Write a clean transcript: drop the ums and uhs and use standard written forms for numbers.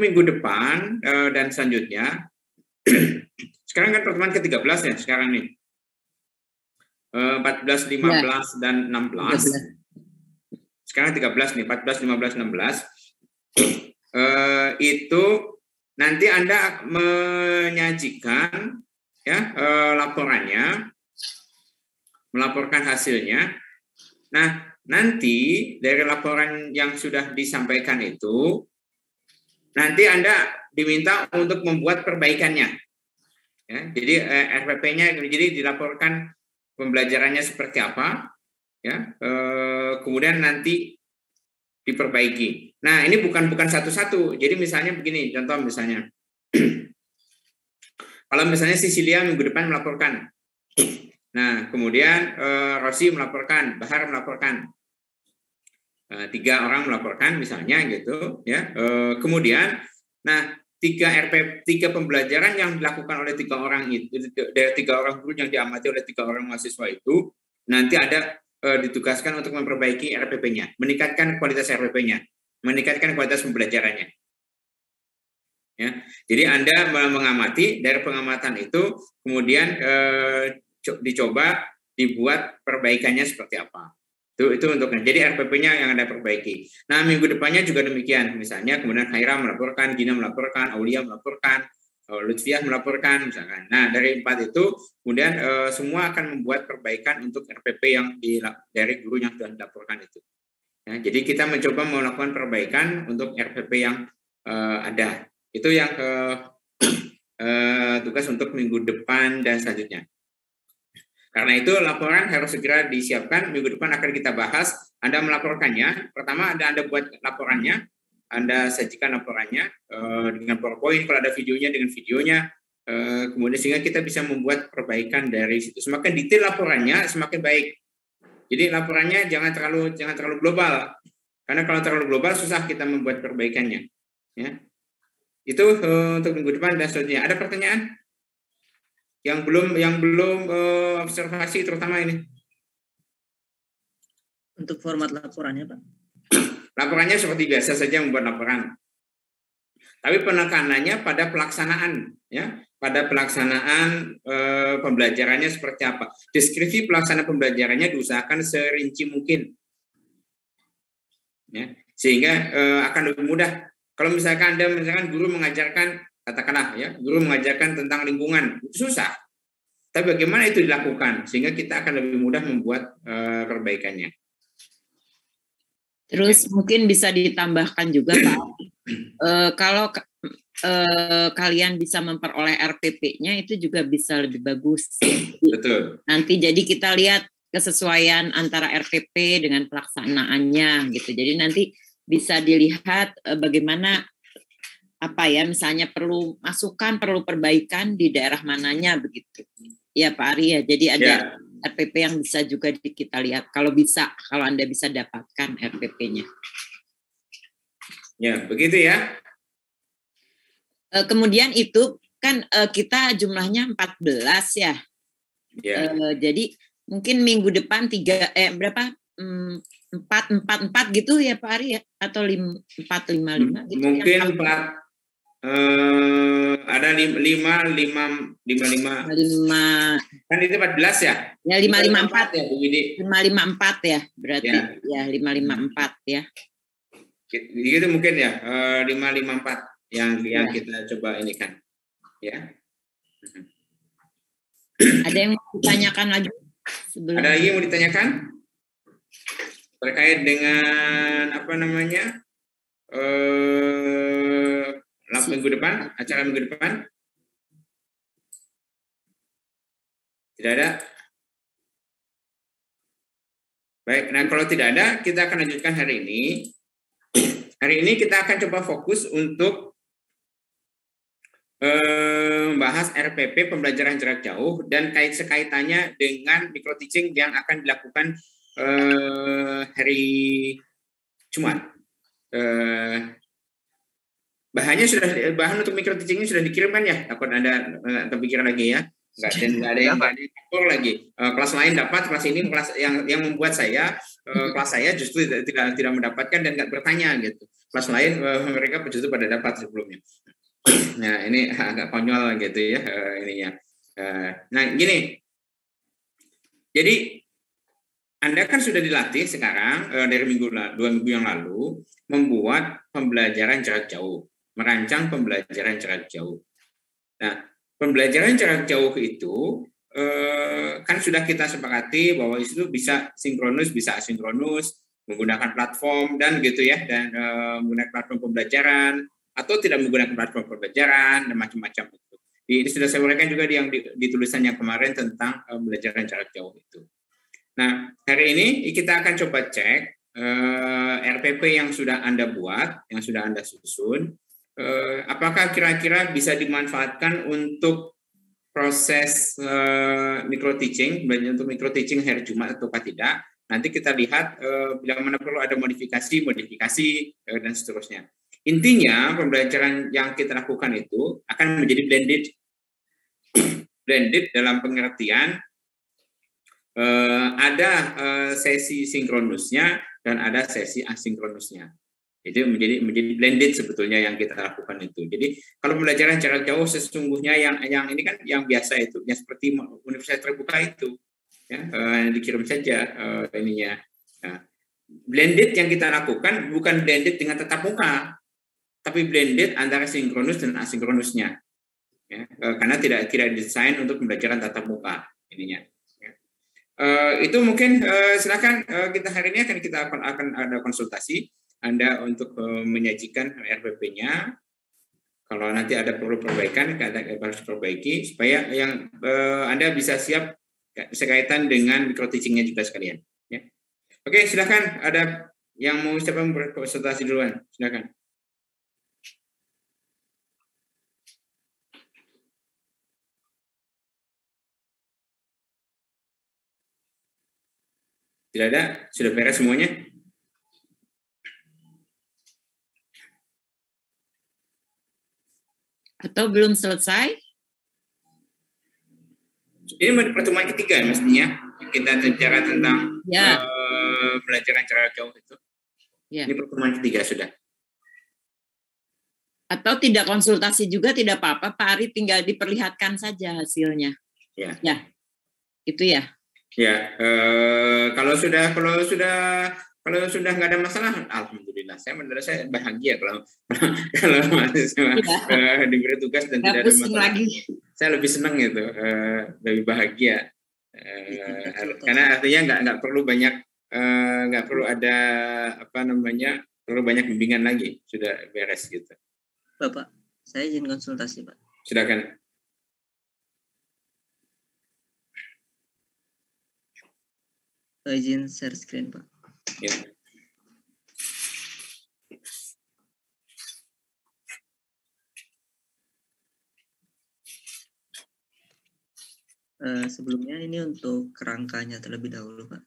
minggu depan dan selanjutnya, sekarang kan pertemuan ke-13 ya sekarang nih. 14, 15, dan 16. Sekarang 13 nih, 14, 15, 16. Itu nanti Anda menyajikan ya laporannya, melaporkan hasilnya. Nah, nanti dari laporan yang sudah disampaikan itu, nanti Anda diminta untuk membuat perbaikannya. Ya, jadi RPP-nya jadi dilaporkan pembelajarannya seperti apa, ya, kemudian nanti diperbaiki. Nah, ini bukan satu-satu. Jadi misalnya begini, contoh misalnya, kalau misalnya Sisilia minggu depan melaporkan, nah kemudian Rosi melaporkan, Bahar melaporkan, 3 orang melaporkan misalnya gitu, ya. Kemudian, nah 3 pembelajaran yang dilakukan oleh 3 orang itu, dari 3 orang guru yang diamati oleh 3 orang mahasiswa itu, nanti ada ditugaskan untuk memperbaiki RPP-nya, meningkatkan kualitas RPP-nya, meningkatkan kualitas pembelajarannya. Ya, jadi Anda mengamati, dari pengamatan itu kemudian dicoba dibuat perbaikannya seperti apa. Itu untuknya. Jadi RPP-nya yang Anda perbaiki. Nah, minggu depannya juga demikian. Misalnya kemudian Khaira melaporkan, Gina melaporkan, Aulia melaporkan, Lutfiah melaporkan misalkan. Nah, dari 4 itu kemudian semua akan membuat perbaikan untuk RPP yang dari guru yang sudah dilaporkan itu. Ya, jadi kita mencoba melakukan perbaikan untuk RPP yang ada. Itu yang tugas untuk minggu depan dan selanjutnya. Karena itu laporan harus segera disiapkan. Minggu depan akan kita bahas. Anda melaporkannya. Pertama Anda buat laporannya. Anda sajikan laporannya dengan PowerPoint. Kalau ada videonya dengan videonya. Kemudian sehingga kita bisa membuat perbaikan dari situ. Semakin detail laporannya, semakin baik. Jadi laporannya jangan terlalu global. Karena kalau terlalu global susah kita membuat perbaikannya. Ya. Itu untuk minggu depan dan selanjutnya. Ada pertanyaan? Yang belum observasi terutama ini. Untuk format laporannya, Pak? Laporannya seperti biasa saja membuat laporan. Tapi penekanannya pada pelaksanaan, ya, pada pelaksanaan pembelajarannya seperti apa. Deskripsi pelaksanaan pembelajarannya diusahakan serinci mungkin, ya, sehingga akan lebih mudah. Kalau misalkan guru mengajarkan, katakanlah ya, guru mengajarkan tentang lingkungan, itu susah. Tapi bagaimana itu dilakukan sehingga kita akan lebih mudah membuat perbaikannya. Terus mungkin bisa ditambahkan juga Pak, kalau kalian bisa memperoleh RPP-nya itu juga bisa lebih bagus. Betul. Nanti jadi kita lihat kesesuaian antara RPP dengan pelaksanaannya gitu. Jadi nanti bisa dilihat bagaimana apa ya, misalnya perlu masukan, perlu perbaikan di daerah mananya begitu. Ya Pak Ari ya, jadi ada RPP yang bisa juga kita lihat kalau Anda bisa dapatkan RPP-nya. Ya, begitu ya. Kemudian itu kan kita jumlahnya 14 ya. Jadi mungkin minggu depan 4 gitu ya Pak Ari ya, atau 4-5 gitu. Mungkin ya, 4 ada 5 kan itu 14 ya? Ya 554 ya Bu Widi. 554 ya berarti ya 554 ya. Gitu mungkin ya 554 yang kita coba ini kan ya. Ada yang mau ditanyakan lagi? Ada lagi yang mau ditanyakan terkait dengan apa namanya minggu depan, acara minggu depan? Tidak ada? Baik, nah kalau tidak ada, kita akan lanjutkan hari ini. Hari ini kita akan coba fokus untuk membahas RPP pembelajaran jarak jauh dan sekaitannya dengan micro teaching yang akan dilakukan hari Jumat. Bahan untuk micro teaching ini sudah dikirimkan ya, takut Anda terpikir lagi ya. nggak ada yang atur lagi. Kelas lain dapat, kelas ini kelas yang membuat saya kelas saya justru tidak mendapatkan dan nggak bertanya gitu. Kelas lain mereka justru pada dapat sebelumnya. Nah ini agak konyol gitu ya ininya. Nah gini, jadi Anda kan sudah dilatih sekarang dari 2 minggu yang lalu membuat pembelajaran jarak jauh, merancang pembelajaran jarak jauh. Nah, pembelajaran jarak jauh itu kan sudah kita sepakati bahwa itu bisa sinkronus, bisa asinkronus, menggunakan platform dan gitu ya, dan menggunakan platform pembelajaran atau tidak menggunakan platform pembelajaran dan macam-macam itu. Ini sudah saya uraikan juga di tulisan yang kemarin tentang pembelajaran jarak jauh itu. Nah, hari ini kita akan coba cek RPP yang sudah Anda buat, yang sudah Anda susun, apakah kira-kira bisa dimanfaatkan untuk proses micro teaching, untuk micro teaching hari Jumat atau tidak. Nanti kita lihat bila mana perlu ada modifikasi dan seterusnya. Intinya pembelajaran yang kita lakukan itu akan menjadi blended dalam pengertian ada sesi sinkronusnya dan ada sesi asinkronusnya. Itu menjadi blended sebetulnya yang kita lakukan itu. Jadi kalau pembelajaran jarak jauh sesungguhnya yang ini kan yang biasa itu, yang seperti universitas terbuka itu, ya dikirim saja ininya. Nah, blended yang kita lakukan bukan blended dengan tatap muka, tapi blended antara sinkronus dan asinkronusnya. Ya, karena tidak didesain untuk pembelajaran tatap muka ininya. Itu mungkin silakan kita hari ini akan ada konsultasi Anda untuk menyajikan RPP-nya. Kalau nanti ada perlu perbaikan, kita harus perbaiki supaya yang Anda bisa siap kaitan dengan micro teaching-nya juga sekalian. Ya. Oke, silakan ada yang mau siapa berkonsultasi duluan, silakan. Tidak ada? Sudah beres semuanya? Atau belum selesai? Ini pertemuan ketiga mestinya kita bicara tentang pembelajaran jarak jauh itu. Ya. Ini pertemuan ketiga sudah. Atau tidak konsultasi juga tidak apa-apa, Pak Ari tinggal diperlihatkan saja hasilnya. Ya. Ya, itu ya. Ya, kalau sudah nggak ada masalah, alhamdulillah. Saya bahagia kalau mahasiswa diberi tugas dan tidak ada masalah. Lagi. Saya lebih senang gitu, lebih bahagia. Karena artinya nggak perlu banyak, nggak perlu ada perlu banyak bimbingan lagi, sudah beres gitu. Bapak, saya izin konsultasi, Pak. Silakan. Izin share screen, Pak. Ya. Sebelumnya ini untuk kerangkanya terlebih dahulu, Pak.